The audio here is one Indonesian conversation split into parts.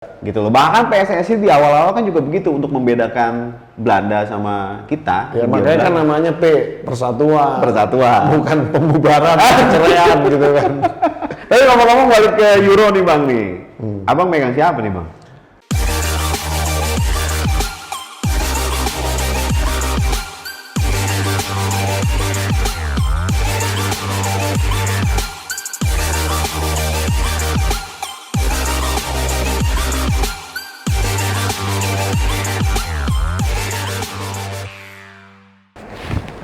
gitu loh. Bahkan PSSI di awal-awal kan juga begitu untuk membedakan Belanda sama kita. Ya Hindia makanya kan Belanda. namanya persatuan. Persatuan. Bukan pembubaran, perceraian gitu kan. Tapi ngomong-ngomong balik ke Euro nih Bang nih. Abang megang siapa nih Bang?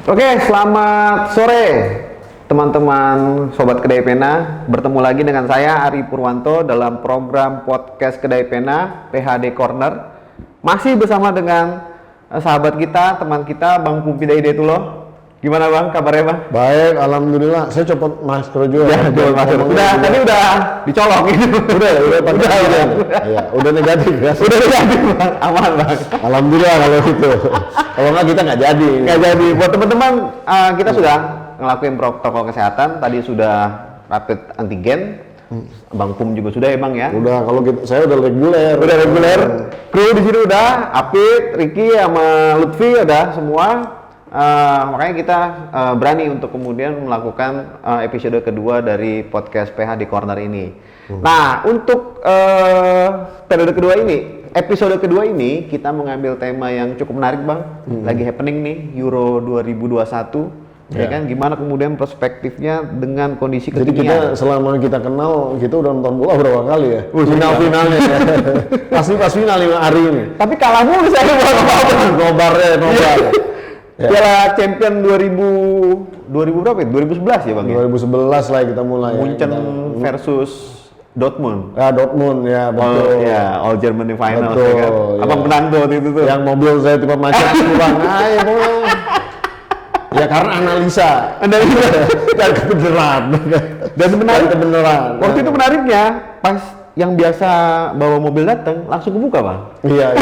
Oke, selamat sore teman-teman Sobat Kedai Pena. Bertemu lagi dengan saya Ari Purwanto dalam program podcast Kedai Pena PHD Corner. Masih bersama dengan sahabat kita, teman kita Bang Pumpi Hidayatullah. Gimana Bang, kabarnya Bang? Baik, alhamdulillah. Saya copot masker juga. Ya, jual masker. Tadi udah dicolok gitu. Udah pakai Iya, udah negatif ya. Udah negatif Bang, aman Bang. Alhamdulillah kalau gitu. Kalau nggak kita nggak jadi. Nggak jadi. Buat teman-teman, kita sudah ngelakuin protokol kesehatan. Tadi sudah rapid antigen. Bang Pum juga sudah ya Bang ya? Udah, kalau gitu saya udah reguler. Udah reguler. Kru di sini udah, Apit, Ricky sama Lutfi udah semua. Makanya kita berani untuk kemudian melakukan episode kedua dari podcast PH di Corner ini. Nah, untuk periode kedua ini, episode kedua ini kita mengambil tema yang cukup menarik Bang. Lagi happening nih, Euro 2021. Ya kan, gimana kemudian perspektifnya dengan kondisi Jadi kekinian. kita selama kita kenal, kita udah nonton bola berapa kali ya? Final-finalnya ya. Pasti pas final 5 hari ini. Tapi kalah mulu saya Nobar. Ya. Piala Champion 2000 berapa ya? 2011 ya Bang ya? 2011 lah kita mulai. Munchen Ya, versus Dortmund. Dortmund ya betul. All Germany final Betul, ya kan. ya. Abang menang tuh waktu itu tuh. Yang mobil saya tiba macet pulang. Ayo pulang. Ya karena analisa dan kebenaran. Dan sebenarnya kebenaran. waktu itu menariknya pas yang biasa bawa mobil datang langsung kebuka Bang. Iya.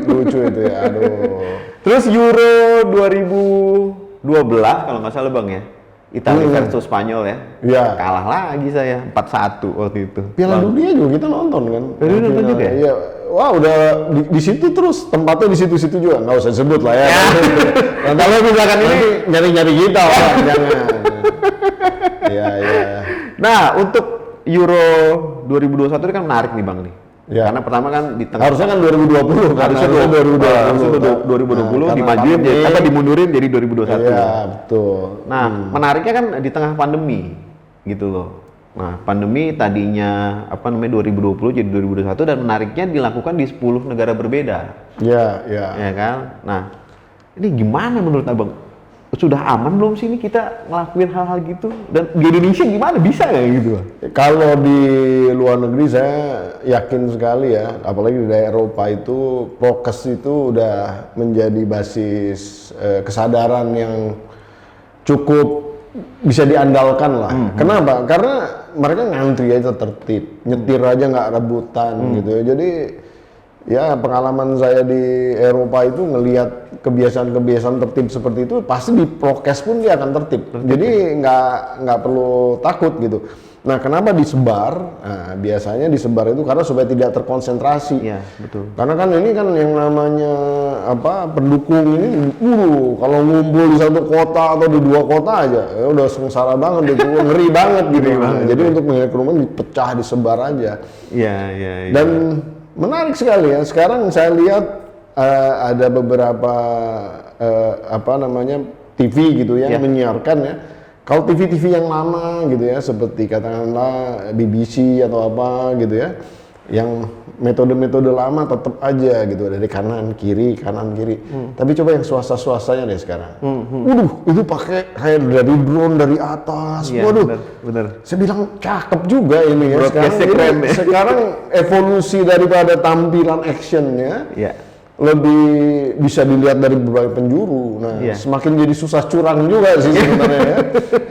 Lucu itu ya. Aduh. Terus Euro 2012 kalau nggak salah Bang ya. Italia versus Spanyol ya. Iya. Kalah lagi saya 4-1 waktu itu. Piala Bang. Dunia juga kita nonton kan. Piala Dunia nonton juga ya? Iya. Wah udah di situ terus tempatnya di situ-situ juga nggak usah sebut lah ya. Nanti kalau misalkan ini nyari-nyari kita lah, jangan. Iya. Nah untuk Euro 2021 ini kan menarik nih Bang nih. Ya. Karena pertama kan di tengah Harusnya kan 2020 kan. harusnya 2020 dimajuin jadi apa dimundurin jadi 2021. Iya, betul. Nah, menariknya kan di tengah pandemi gitu loh. Nah, pandemi tadinya 2020 jadi 2021 dan menariknya dilakukan di 10 negara berbeda. Iya. Ya kan? Nah, ini gimana menurut Abang? Sudah aman belum sih ini kita ngelakuin hal-hal gitu? Dan di Indonesia gimana bisa nggak gitu? Kalau di luar negeri saya yakin sekali ya, apalagi di daerah Eropa itu prokes itu udah menjadi basis kesadaran yang cukup bisa diandalkan lah. Kenapa? Karena mereka ngantri aja tertib, nyetir aja nggak rebutan gitu ya. Jadi ya pengalaman saya di Eropa itu ngelihat kebiasaan-kebiasaan tertib seperti itu pasti di prokes pun dia akan tertib. Jadi nggak perlu takut gitu. Nah kenapa disebar? Nah, biasanya disebar itu karena supaya tidak terkonsentrasi. Iya, betul. Karena kan ini kan yang namanya pendukung ini kalau ngumpul di satu kota atau di dua kota aja ya udah sengsara banget itu ngeri banget gitu. Jadi untuk menghindari kerumunan dipecah disebar aja. Iya. Dan menarik sekali ya. Sekarang saya lihat ada beberapa TV gitu ya menyiarkan ya. Kalau TV-TV yang lama gitu ya, seperti katakanlah BBC atau apa gitu ya, yang metode-metode lama tetap aja gitu dari kanan kiri. Tapi coba yang swasta-swastanya deh sekarang. Itu pakai kayak dari drone dari atas. Iya, Waduh. bener. Saya bilang cakep juga ini ya. Sekarang evolusi daripada tampilan actionnya lebih bisa dilihat dari berbagai penjuru. Nah, semakin jadi susah curang juga sih sebenarnya ya.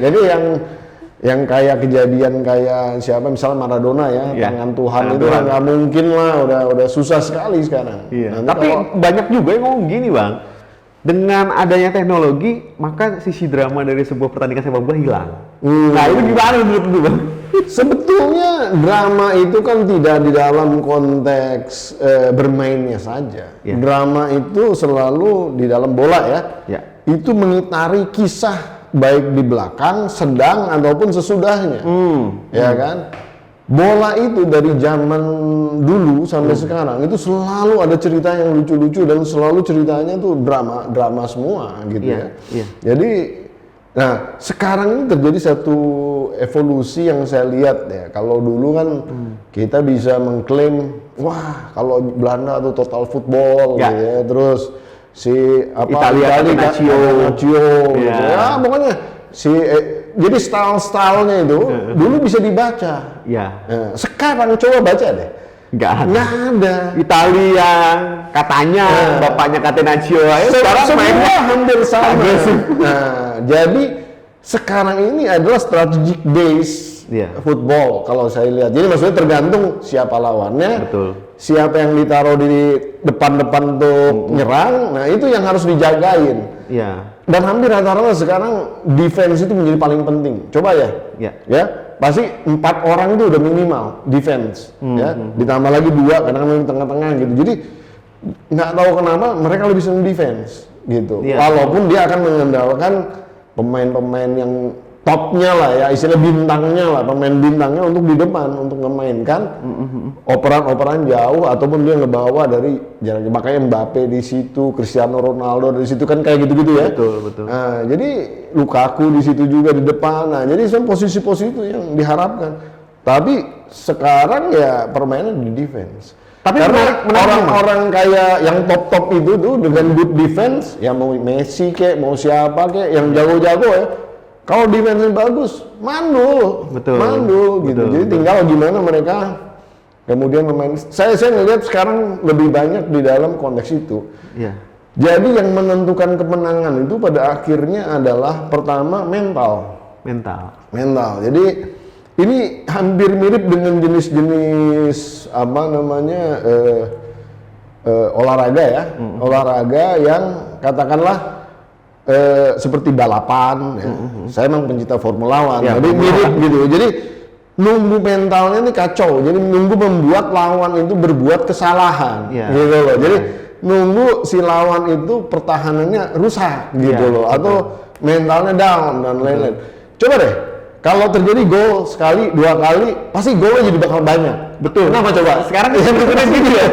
Jadi yang kayak kejadian kayak siapa misalnya Maradona ya, tangan Tuhan itu nggak mungkin lah, udah susah sekali sekarang. Iya. Tapi banyak juga yang ngomong gini Bang. dengan adanya teknologi, maka sisi drama dari sebuah pertandingan sepak bola hilang. Nah, itu gimana menurut lu, Bang? Sebetulnya drama itu kan tidak di dalam konteks bermainnya saja. Ya. Drama itu selalu di dalam bola ya. Ya. Itu mengitari kisah baik di belakang, sedang ataupun sesudahnya. Ya kan? Bola itu dari zaman dulu sampai sekarang itu selalu ada cerita yang lucu-lucu dan selalu ceritanya tuh drama semua gitu Iya, ya. iya. Jadi, nah sekarang ini terjadi satu evolusi yang saya lihat ya. Kalau dulu kan kita bisa mengklaim, wah kalau Belanda tuh total football Ya. gitu ya. Terus si Italia Catenaccio. Catenaccio gitu Ya. ya. Pokoknya jadi style-stylenya itu dulu bisa dibaca. Ya. Nah, sekarang coba baca deh. Nggak ada. Nggak ada. Italia katanya bapaknya Catenaccio, sekarang Semua mainnya hampir sama. agresif. Nah, jadi sekarang ini adalah strategic base Iya. football kalau saya lihat. Jadi maksudnya tergantung siapa lawannya, Betul. siapa yang ditaruh di depan-depan untuk nyerang. Nah, itu yang harus dijagain. Iya. Dan hampir rata-rata sekarang defense itu menjadi paling penting. Coba ya, Ya. pasti 4 orang itu udah minimal defense, ya. Ditambah lagi 2 kadang-kadang di tengah-tengah gitu. Jadi nggak tahu kenapa mereka lebih senang defense gitu. Iya. Walaupun dia akan mengandalkan pemain-pemain yang topnya lah ya, istilah bintangnya lah, pemain bintangnya untuk di depan untuk memainkan operan-operan jauh ataupun dia ngebawa dari jarak. Makanya Mbappe di situ, Cristiano Ronaldo di situ kan kayak gitu-gitu ya. Betul. Nah, jadi Lukaku di situ juga di depan. Nah, jadi posisi-posisi itu yang diharapkan. Tapi sekarang ya permainan di defense. Tapi Karena menarik orang-orang kayak yang top-top itu tuh dengan good defense, ya mau Messi kek, mau siapa kek, yang jago-jago ya. Kalau defense bagus, mandul, Betul, gitu. betul, Jadi tinggal gimana mereka kemudian memain. Saya ngelihat sekarang lebih banyak di dalam konteks itu. Iya. Jadi yang menentukan kemenangan itu pada akhirnya adalah pertama mental. Jadi ini hampir mirip dengan jenis-jenis olahraga ya, olahraga yang katakanlah seperti balapan. Ya. Saya memang pencinta Formula One, Ya, jadi mirip gitu. Jadi nunggu mentalnya ini kacau. Jadi nunggu membuat lawan itu berbuat kesalahan, Ya. gitu loh. Jadi nunggu si lawan itu pertahanannya rusak, gitu Ya, loh, atau mentalnya down dan lain-lain. Coba deh. Kalau terjadi gol sekali, 2 kali, pasti golnya jadi bakal banyak. Betul. Kenapa coba? Sekarang yang betul gitu ya.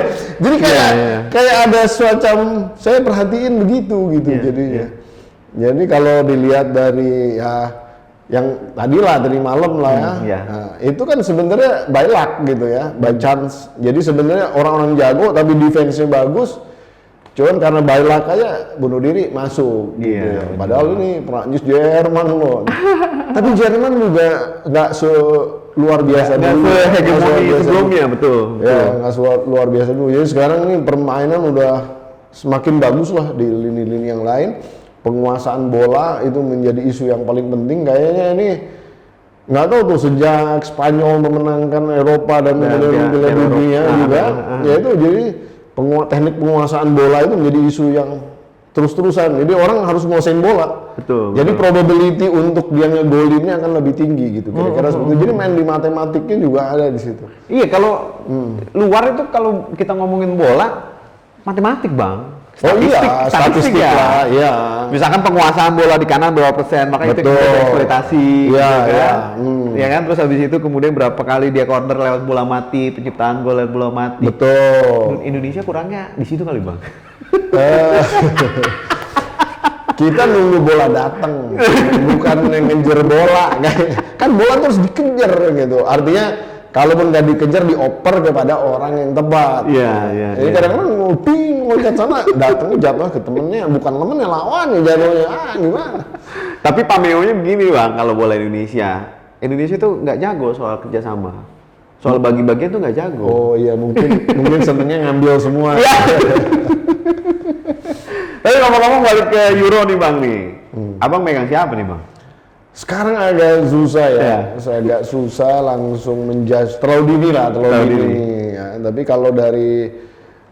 Jadi kayak Iya. kayak ada semacam saya perhatiin begitu gitu Iya, jadinya. Jadi kalau dilihat dari ya yang tadi lah dari malam lah ya, iya. nah, itu kan sebenarnya by luck gitu ya, by chance. Jadi sebenarnya orang-orang jago tapi defense-nya bagus. Cuman karena by luck aja bunuh diri masuk gitu Iya, ya. betul. Padahal ini Prancis Jerman loh. Tapi Jerman juga nggak luar biasa Nggak dulu. sehegemoni sebelumnya, betul. Ya, nggak luar biasa dulu. Jadi sekarang ini permainan udah semakin bagus lah di lini-lini yang lain. Penguasaan bola itu menjadi isu yang paling penting. Kayaknya ini nggak tahu tuh sejak Spanyol memenangkan Eropa dan kemudian Piala Dunia juga. Ya itu jadi teknik penguasaan bola itu menjadi isu yang terus-terusan. Jadi orang harus nguasain bola. Betul. Jadi probability untuk dia ngegolinnya akan lebih tinggi gitu. Kira-kira seperti itu. Jadi main di matematiknya juga ada di situ. Iya, kalau luar itu kalau kita ngomongin bola, matematik, Bang. Statistik ya. lah, iya. Misalkan penguasaan bola di kanan berapa persen, maka itu Betul. kita eksploitasi, Iya, gitu iya. kan? Ya kan, terus habis itu kemudian berapa kali dia corner lewat bola mati, penciptaan gol lewat bola mati. Betul. Indonesia kurangnya di situ kali, Bang. Kita nunggu bola datang, bukan ngejar bola. Kan bola terus dikejar gitu. Artinya kalaupun nggak dikejar dioper kepada orang yang tepat. Iya. Jadi kadang-kadang loncat sana, datangnya jatuh ke temennya, bukan temennya lawan ya jatuhnya. Gimana? Tapi pameo-nya begini, Bang, kalau bola Indonesia. Indonesia tuh nggak jago soal kerjasama. Soal bagi-bagian tuh nggak jago. Oh iya, mungkin senengnya ngambil semua. Iya. Tapi ngomong-ngomong balik ke Euro nih, Bang nih. Abang megang siapa nih, Bang? Sekarang agak susah ya, saya agak susah langsung menjudge terlalu dini. Ya. Tapi kalau dari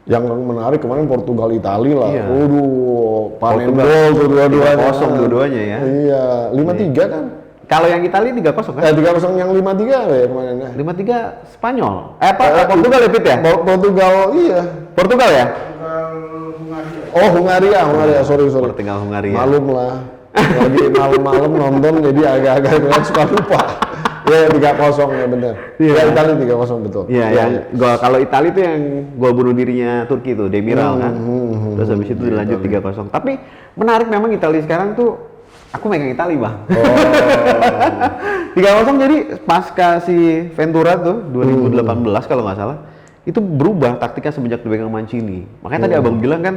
Yang menarik kemarin Portugal Itali lah. Iya. Waduh, panen Portugal gol tuh dua-duanya. 3-0 dua-duanya ya. Iya, 5-3 kan? Kalau yang Italia 3-0 kan? 3-0 yang 5-3 ya kemarin ya. 5-3 Spanyol. Portugal ya Pit ya? Portugal iya. Portugal ya? Oh, Hungaria, sorry. Portugal Hungaria. Malum lah. Lagi malam-malam nonton jadi agak-agak suka lupa. Ya 3-0 ya benar. Iya. Ya Italia 3-0 betul. Iya, yang gol kalau Italia itu yang gol bunuh dirinya Turki tuh, Demiral kan. Terus habis itu dilanjut 3-0. Tapi menarik memang Italia sekarang tuh aku megang Italia, Bang. Oh. 3-0 jadi pasca si Ventura tuh 2018 kalau nggak salah. Itu berubah taktiknya semenjak dipegang Mancini. Makanya tadi Abang bilang kan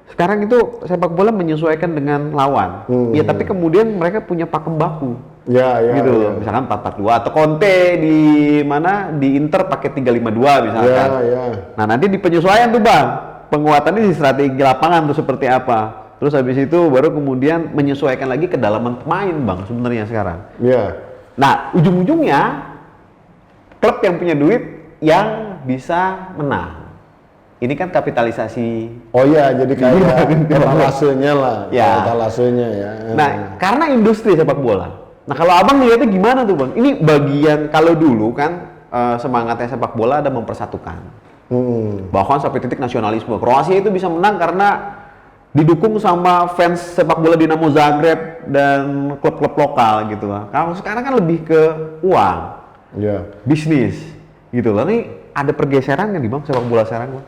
sekarang itu sepak bola menyesuaikan dengan lawan. Ya tapi kemudian mereka punya pakem baku. Ya, gitu loh. Misalkan 4-4-2 atau Conte di mana di Inter pakai 3-5-2 misalkan. Ya. Nah, nanti di penyesuaian tuh, Bang. Penguatannya di strategi lapangan tuh seperti apa. Terus habis itu baru kemudian menyesuaikan lagi kedalaman pemain, Bang, sebenarnya sekarang. Iya. Nah, ujung-ujungnya klub yang punya duit yang bisa menang. Ini kan kapitalisasi. Oh iya, jadi kayak etalasenya lah. Ya. Etalasenya ya. Nah, karena industri sepak bola. Nah, kalau Abang lihatnya gimana tuh, Bang? Ini bagian kalau dulu kan semangatnya sepak bola ada mempersatukan. Bahkan sampai titik nasionalisme. Kroasia itu bisa menang karena didukung sama fans sepak bola Dinamo Zagreb dan klub-klub lokal gitu lah. Kalau sekarang kan lebih ke uang, bisnis gitu lah. Ini ada pergeseran kan di Bang sepak bola sekarang, Bang?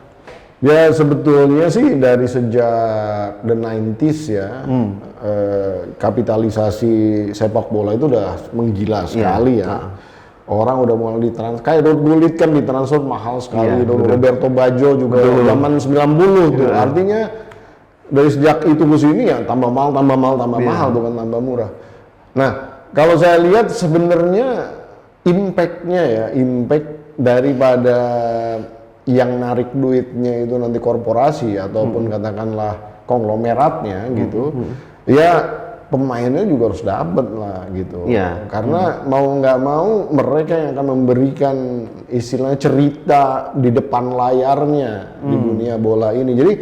Ya sebetulnya sih dari sejak the 90s ya, kapitalisasi sepak bola itu udah menggila sekali ya. Orang udah mulai ditransfer, kayak Ruud Gullit kan ditransfer mahal sekali, Roberto Baggio juga zaman 90 tuh. Artinya dari sejak itu ke sini ya tambah mahal, mahal bukan tambah murah. Nah, kalau saya lihat sebenarnya impact daripada yang narik duitnya itu nanti korporasi ataupun katakanlah konglomeratnya gitu, ya pemainnya juga harus dapat lah gitu. Karena mau nggak mau mereka yang akan memberikan istilahnya cerita di depan layarnya di dunia bola ini. Jadi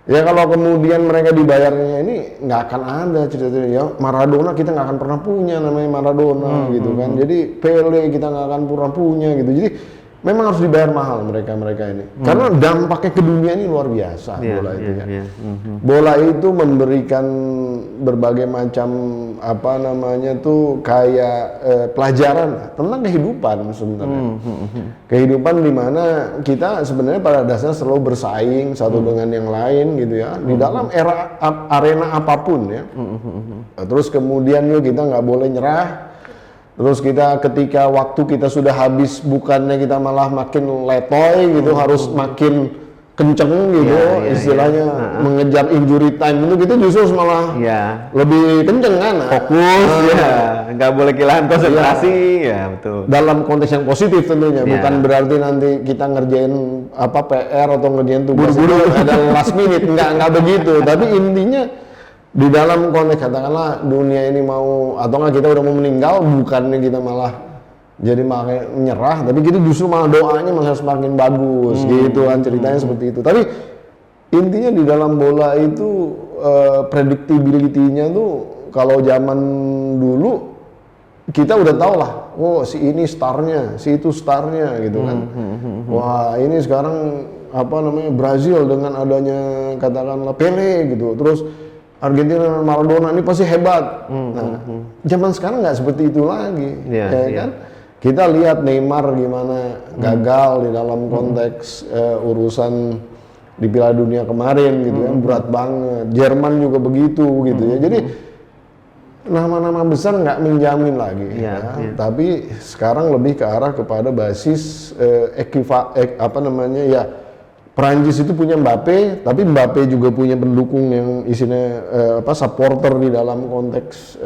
ya kalau kemudian mereka dibayarnya ini nggak akan ada cerita ya Maradona kita nggak akan pernah punya namanya Maradona gitu kan. Jadi Pele kita nggak akan pernah punya gitu. Jadi memang harus dibayar mahal mereka ini. Karena dampaknya ke dunia ini luar biasa bola itu ya. Bola itu memberikan berbagai macam apa namanya tuh kayak pelajaran tentang kehidupan sebenarnya. Kehidupan di mana kita sebenarnya pada dasarnya selalu bersaing satu dengan yang lain gitu ya. Di dalam arena apapun ya. Terus kemudian kita nggak boleh nyerah. Terus kita ketika waktu kita sudah habis bukannya kita malah makin letoy gitu, harus makin kenceng gitu, istilahnya mengejar injury time itu kita justru malah lebih kenceng kan, fokus, nggak boleh kehilangan konsentrasi, ya betul. Dalam konteks yang positif tentunya, bukan berarti nanti kita ngerjain apa PR atau ngerjain tugas itu ada last minute, nggak begitu. Tapi intinya di dalam konteks katakanlah dunia ini mau atau nggak kita udah mau meninggal, bukannya kita malah jadi malah nyerah, tapi kita justru malah doanya malah semakin bagus gitu kan ceritanya seperti itu. Tapi intinya di dalam bola itu predictability-nya tuh kalau zaman dulu kita udah tahu lah, oh si ini starnya, si itu starnya gitu kan. Wah ini sekarang apa namanya Brazil dengan adanya katakanlah Pele gitu, terus Argentina dan Maradona ini pasti hebat. Nah, zaman sekarang nggak seperti itu lagi, kan? Kita lihat Neymar gimana gagal di dalam konteks urusan di Piala Dunia kemarin gitu kan, berat banget. Jerman juga begitu gitu ya. Jadi nama-nama besar nggak menjamin lagi. Tapi sekarang lebih ke arah kepada basis Perancis itu punya Mbappe, tapi Mbappe juga punya pendukung yang isinya supporter di dalam konteks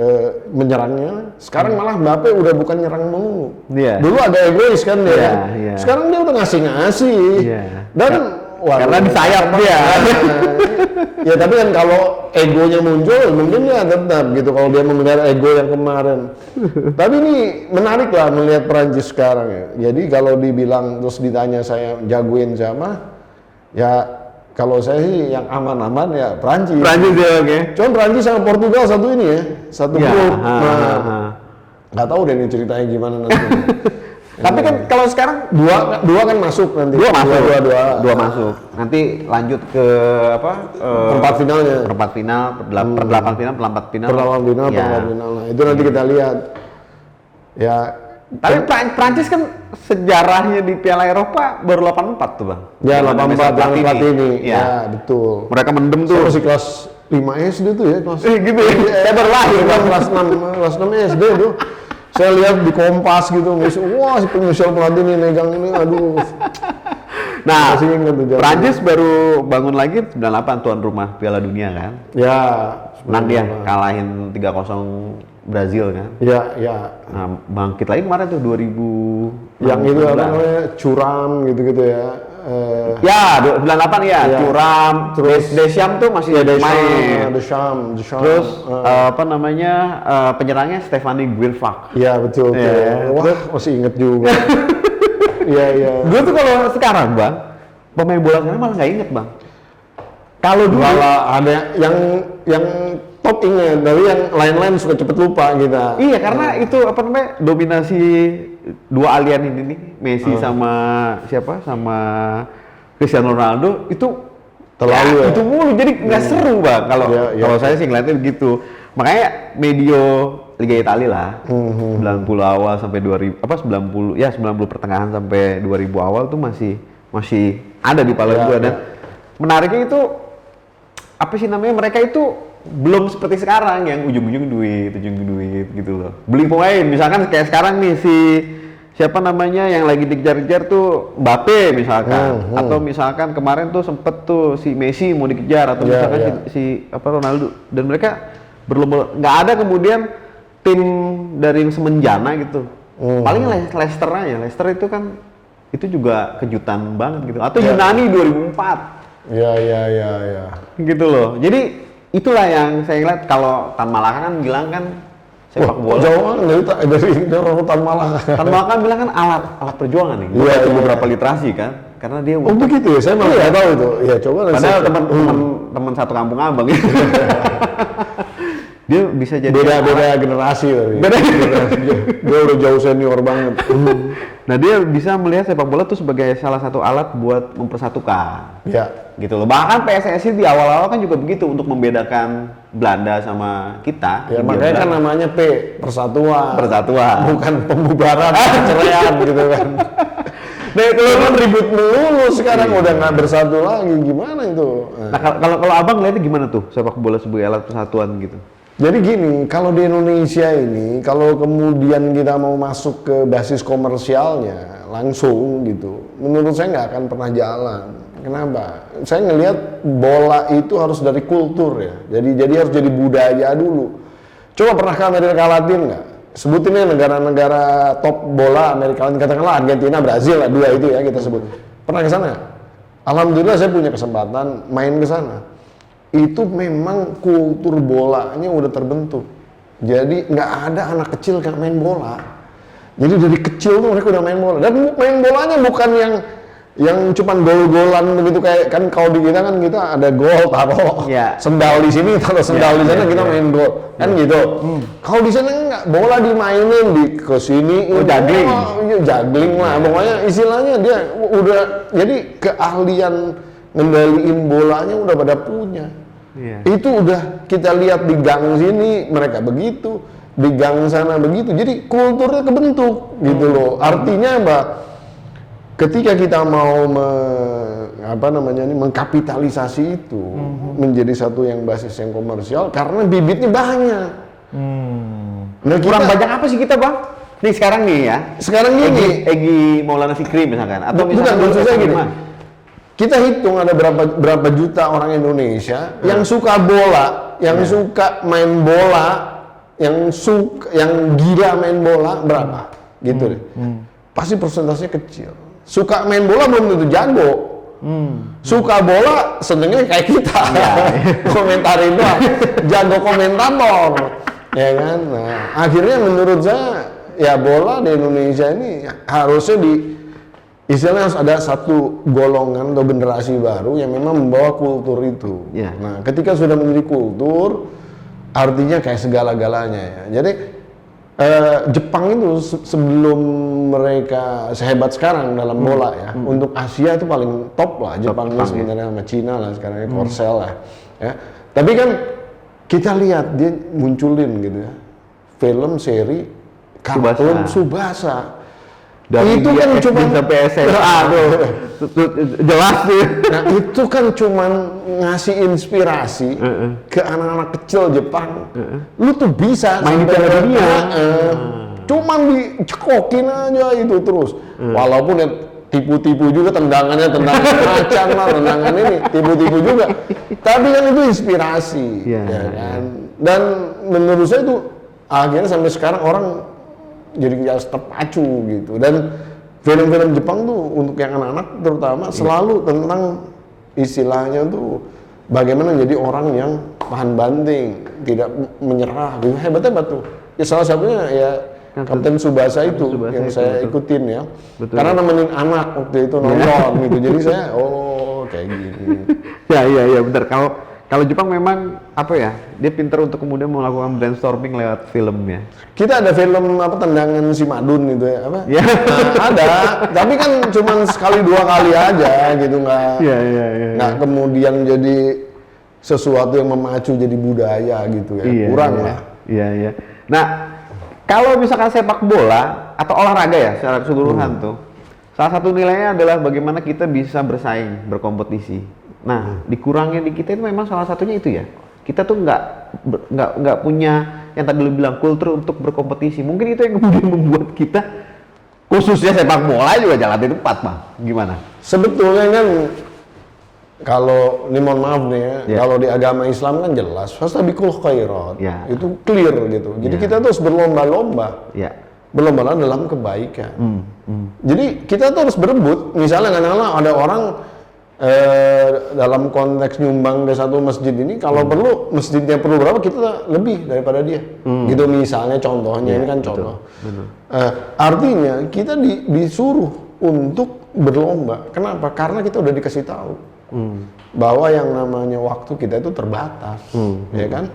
menyerangnya. Sekarang malah Mbappe udah bukan nyerang mulu. Dulu agak egois kan dia. Sekarang dia udah ngasih-ngasih. Dan karena di sayap dia. Ya tapi kan kalau egonya muncul, mungkin ya tetap gitu kalau dia memelihara ego yang kemarin. Tapi ini menarik lah melihat Perancis sekarang ya. Jadi kalau dibilang terus ditanya saya jagoin siapa? Ya kalau saya sih yang aman-aman ya Prancis. Prancis ya, oke. Cuman Prancis sama Portugal satu ini ya, satu Ya, grup. ha, Nah, ha, ha. nggak tahu deh nih ceritanya gimana nanti. Tapi kan kalau sekarang dua kan masuk nanti. dua masuk, Dua masuk. Nanti lanjut ke apa? Perempat finalnya. Perempat final, perdelapan final, perempat final. Perlawan final, Ya. perempat final. Nah, itu nanti kita lihat. Ya, Tapi Prancis kan sejarahnya di Piala Eropa baru 84 tuh bang. ya Zaman 84 yang Platini. Ya. Ya, betul. Mereka mendem Saya tuh. masih kelas 5 SD tuh ya, kelas Gitu ya. Saya baru lahir bang. kelas 6 SD tuh. Saya lihat di Kompas gitu, wah si Michel Platini megang ini, aduh. Nah, Masih ingat tuh zaman. Prancis baru bangun lagi 98 tuan rumah Piala Dunia kan. Ya, Menang dia kalahin 3-0 Brazil kan. ya, ya. Nah, bangkit lagi kemarin tuh 2000 Yang itu apa namanya, curam gitu-gitu ya. Ya, 98 ya, Ya. Thuram, terus Deschamps tuh masih main. Deschamps. Terus apa namanya penyerangnya Stephanie Guilfak. Ya betul. Iya. Wah, masih inget juga. Iya, iya. Gue tuh kalau sekarang bang, pemain bola sekarang malah nggak inget bang. Kalau dulu Malah ada yang top inget, tapi yang lain-lain suka cepet lupa kita. iya karena itu apa namanya dominasi dua alien ini nih Messi sama siapa sama Cristiano Ronaldo itu Terlalu ya? itu mulu jadi nggak seru bang kalau Iya, iya. kalau saya sih ngeliatnya begitu makanya medio Liga Italia lah 90 awal sampai 2000 apa 90 ya 90 pertengahan sampai 2000 awal tuh masih ada di pala Iya, gua iya. dan menariknya itu apa sih namanya mereka itu belum seperti sekarang yang ujung-ujung duit gitu loh. Beli pemain misalkan kayak sekarang nih si siapa namanya yang lagi dikejar-kejar tuh Mbappe misalkan atau misalkan kemarin tuh sempet tuh si Messi mau dikejar atau Iya, misalkan iya. si apa Ronaldo dan mereka belum nggak ada kemudian tim dari yang semenjana gitu. Paling Leicester aja. Leicester itu kan itu juga kejutan banget gitu. Atau Iya. Yunani 2004 Ya. gitu loh. Jadi itulah yang saya lihat kalau Tan Malaka kan bilang kan sepak bola. Jauh banget dari Tan Malaka. Tan Malaka kan bilang kan alat perjuangan nih. Gua Iya, baca iya. beberapa literasi kan. Karena dia Oh begitu ya, saya malah nggak tahu itu. Ya coba nanti padahal saya- teman satu kampung abang ya. Dia bisa jadi beda generasi tapi. Beda. Dia udah jauh senior banget. Nah dia bisa melihat sepak bola tuh sebagai salah satu alat buat mempersatukan. Ya. Gitu loh. Bahkan PSSI di awal-awal kan juga begitu untuk membedakan Belanda sama kita. Ya India makanya kan Belanda. namanya persatuan. Persatuan. Bukan pembubaran, perceraian gitu kan. Nah itu kan ribut melulu sekarang udah nggak bersatu lagi, gimana itu? Nah kalau abang lihatnya gimana tuh sepak bola sebagai alat persatuan gitu? Jadi gini, kalau di Indonesia ini, kalau kemudian kita mau masuk ke basis komersialnya langsung gitu, menurut saya nggak akan pernah jalan. Kenapa? Saya ngelihat bola itu harus dari kultur ya. Jadi harus jadi budaya dulu. Coba pernah ke Amerika Latin nggak? Sebutin ya negara-negara top bola Amerika Latin, katakanlah Argentina, Brazil lah, dua itu ya kita sebut. Pernah ke sana? Alhamdulillah saya punya kesempatan main ke sana. Itu memang kultur bolanya udah terbentuk. Jadi nggak ada anak kecil yang main bola. Jadi dari kecil tuh mereka udah main bola. Dan main bolanya bukan yang cuman gol-golan begitu kayak kan kalau di kita kan kita ada gol taruh Iya. sendal di sini taruh sendal di sana kita main gol kan gitu. Kalau di sana enggak, bola dimainin di ke sini juggling. juggling lah. Pokoknya istilahnya dia udah jadi keahlian ngendaliin bolanya udah pada punya. Iya. Itu udah kita lihat di gang sini mereka begitu, di gang sana begitu. Jadi kulturnya kebentuk gitu loh. Artinya Mbak, ketika kita mau mengkapitalisasi itu menjadi satu yang basis yang komersial karena bibitnya banyak. Nah, Kurang kita- banyak apa sih kita bang? Nih sekarang nih ya. Sekarang gini, Egy Maulana Fikri misalkan atau bukan misalkan maksud saya gini. Bima. Kita hitung ada berapa juta orang Indonesia yang suka bola, yang suka main bola, yang gila main bola berapa? Gitu deh. Pasti persentasenya kecil. Suka main bola belum tentu jago. Suka bola senengnya kayak kita. Komentarin doang. Jago komentator. Ya kan? Nah, akhirnya menurut saya ya bola di Indonesia ini harusnya istilahnya harus ada satu golongan atau generasi baru yang memang membawa kultur itu. Iya. Nah, ketika sudah menjadi kultur, artinya kayak segala-galanya ya. Jadi Jepang itu sebelum mereka sehebat sekarang dalam bola ya, untuk Asia itu paling top lah. Jepang ini sebenarnya sama Cina lah sekarang, Korsel lah. Ya. Tapi kan kita lihat dia munculin gitu ya, film, seri, kartun, Tsubasa. Dari itu dia kan SD cuma sampai SMA. Aduh, jelas sih. Nah itu kan cuman ngasih inspirasi ke anak-anak kecil Jepang. Lu tuh bisa main di sampai Piala Dunia. Cuman dicekokin aja itu terus. Walaupun ya tipu-tipu juga, tendangan macan lah, tendangan ini tipu-tipu juga. Tapi kan itu inspirasi, ya kan. Dan menurut saya itu akhirnya sampai sekarang orang jadi terpacu gitu. Dan film-film Jepang tuh untuk yang anak-anak terutama selalu tentang istilahnya tuh bagaimana jadi orang yang tahan banting, tidak menyerah gitu. Hebat-hebat tuh. Ya salah satunya ya Kapten Tsubasa itu yang saya ikutin ya. Betul. Karena nemenin anak waktu itu nonton gitu. Jadi saya kayak gini. Iya benar. Kalau Jepang memang apa ya, dia pintar untuk kemudian melakukan brainstorming lewat filmnya. Kita ada film apa tendangan si Madun itu ya apa? Ya. Ada, tapi kan cuma sekali dua kali aja gitu nggak kemudian jadi sesuatu yang memacu jadi budaya gitu ya. Kurang lah. Iya. Nah kalau misalkan sepak bola atau olahraga ya secara keseluruhan tuh, salah satu nilainya adalah bagaimana kita bisa bersaing, berkompetisi. Nah, dikurangnya di kita itu memang salah satunya itu ya. Kita tuh nggak punya yang tadi lu bilang kultur untuk berkompetisi. Mungkin itu yang kemudian membuat kita, khususnya sepak bola juga jalan di tempat, Bang. Gimana? Sebetulnya kan kalau ini mohon maaf nih ya, kalau di agama Islam kan jelas fastabiqul khairat. Itu clear gitu. Jadi kita tuh harus berlomba-lomba. Berlomba dalam kebaikan. Jadi kita tuh harus berebut. Misalnya kadang-kadang ada orang dalam konteks nyumbang ke satu masjid ini, kalau perlu masjidnya perlu berapa, kita lebih daripada dia. Gitu misalnya contohnya, ini kan contoh. Artinya kita disuruh untuk berlomba. Kenapa? Karena kita udah dikasih tahu bahwa yang namanya waktu kita itu terbatas, ya kan?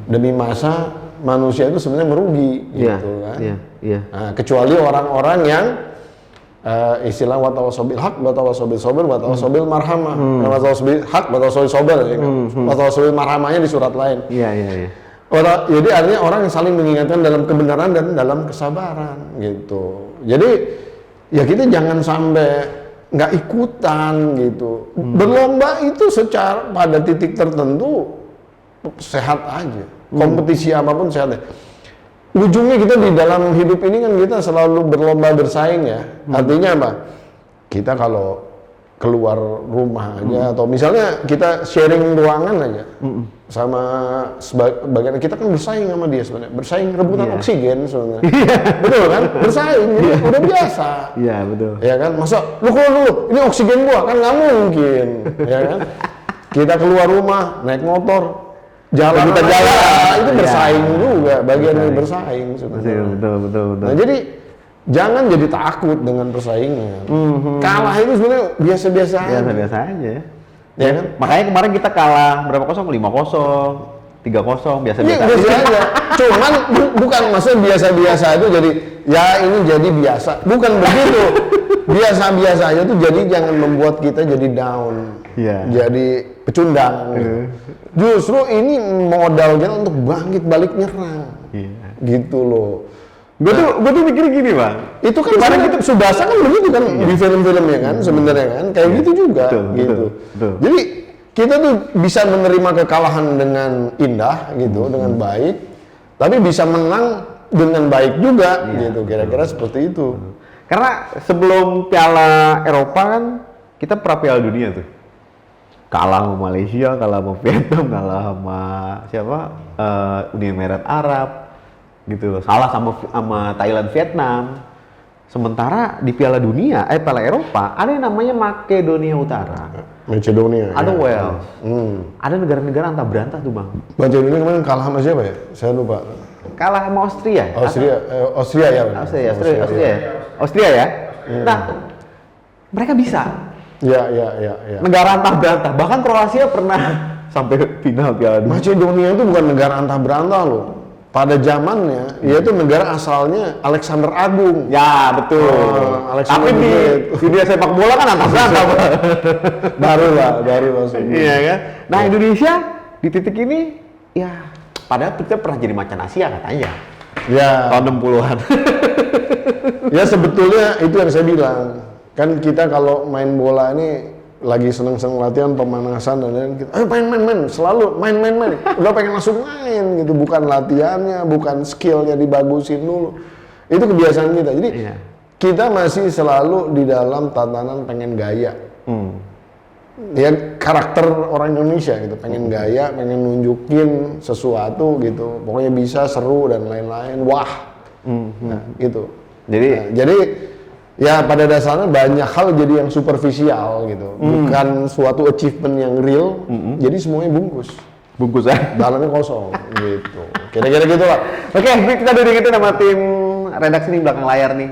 Demi masa manusia itu sebenarnya merugi, gitu kan? Nah, kecuali orang-orang yang istilah watawasobil hak, watawasobil sober, watawasobil marhamah. Watawasobil hak, watawasobil sober, ya kan? Watawasobil marhamahnya di surat lain. Jadi artinya orang yang saling mengingatkan dalam kebenaran dan dalam kesabaran, gitu. Jadi ya kita jangan sampai nggak ikutan gitu. Berlomba itu secara pada titik tertentu sehat aja. Kompetisi apapun sehat ya. Ujungnya kita di dalam hidup ini kan kita selalu berlomba bersaing ya. Artinya apa? Kita kalau keluar rumah aja atau misalnya kita sharing ruangan aja sama sebagian kita kan bersaing sama dia sebenarnya. Bersaing rebutan oksigen sebenarnya. Betul kan? Bersaing jadi udah biasa. Iya betul. Ya kan? Masa lu keluar dulu, ini oksigen gua kan nggak mungkin. Ya kan? Kita keluar rumah naik motor. Jalan itu bersaing juga, bagian dari bersaing sebenarnya. Betul. Nah jadi jangan jadi takut dengan persaingan. Kalah itu sebenarnya biasa-biasa aja. Biasa-biasa aja. Ya kan? Makanya kemarin kita kalah berapa kosong? 5-0, 3-0, biasa-biasa. Iya biasa aja. Cuman bukan maksudnya biasa-biasa itu jadi ya ini jadi biasa. Bukan begitu. Biasa-biasa aja tuh jadi jangan membuat kita jadi down. Jadi pecundang. Justru ini modal kita untuk bangkit balik nyerang. Gitu loh. Gue tuh mikir gini Bang. Itu kan kemarin kita Tsubasa kan begitu kan di film-filmnya kan sebenarnya kan kayak gitu juga gitu. Jadi kita tuh bisa menerima kekalahan dengan indah gitu, dengan baik, tapi bisa menang dengan baik juga gitu. Kira-kira seperti itu. Karena sebelum Piala Eropa kan kita pra Piala Dunia tuh. Kalah sama Malaysia, kalah sama Vietnam, kalah sama siapa? Uni Emirat Arab, gitu loh. Salah sama Thailand, Vietnam. Sementara di Piala Dunia, Piala Eropa ada yang namanya Makedonia Utara. Makedonia. Ada Wales. Ada negara-negara antah berantah tuh Bang. Makedonia kemarin kalah sama siapa ya? Saya lupa. Kalah sama Austria. Austria ya. Austria ya. Nah, mereka bisa. Ya. Negara antah berantah, bahkan Kroasia pernah sampai final Piala Dunia. Macedonia itu bukan negara antah berantah loh. Pada zamannya, dia itu negara asalnya Alexander Agung. Ya betul. Alexander Tapi di dunia sepak bola kan antah berantah. baru maksudnya. Iya kan. Nah Indonesia di titik ini, ya padahal kita pernah jadi macan Asia katanya. Ya. Tahun 60-an. Ya sebetulnya itu yang saya bilang. Kan kita kalau main bola ini lagi seneng-seneng latihan, pemanasan dan lain-lain, kita, main, selalu main, udah pengen langsung main gitu, bukan latihannya, bukan skillnya dibagusin dulu, itu kebiasaan kita. Jadi kita masih selalu di dalam tatanan pengen gaya, ya karakter orang Indonesia gitu, pengen gaya, pengen nunjukin sesuatu gitu, pokoknya bisa seru dan lain-lain, wah, nah, gitu. Jadi ya pada dasarnya banyak hal jadi yang superficial gitu, bukan suatu achievement yang real, jadi semuanya bungkus ya, dalamnya kosong gitu, kira-kira gitu lah. Oke, kita udah diingetin sama tim redaksi di belakang layar nih.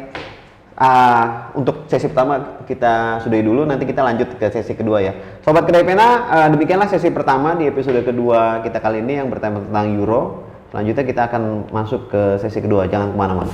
Untuk sesi pertama kita sudahi dulu, nanti kita lanjut ke sesi kedua ya. Sobat Kedai Pena, demikianlah sesi pertama di episode kedua kita kali ini yang bertema tentang Euro. Selanjutnya kita akan masuk ke sesi kedua, jangan kemana-mana.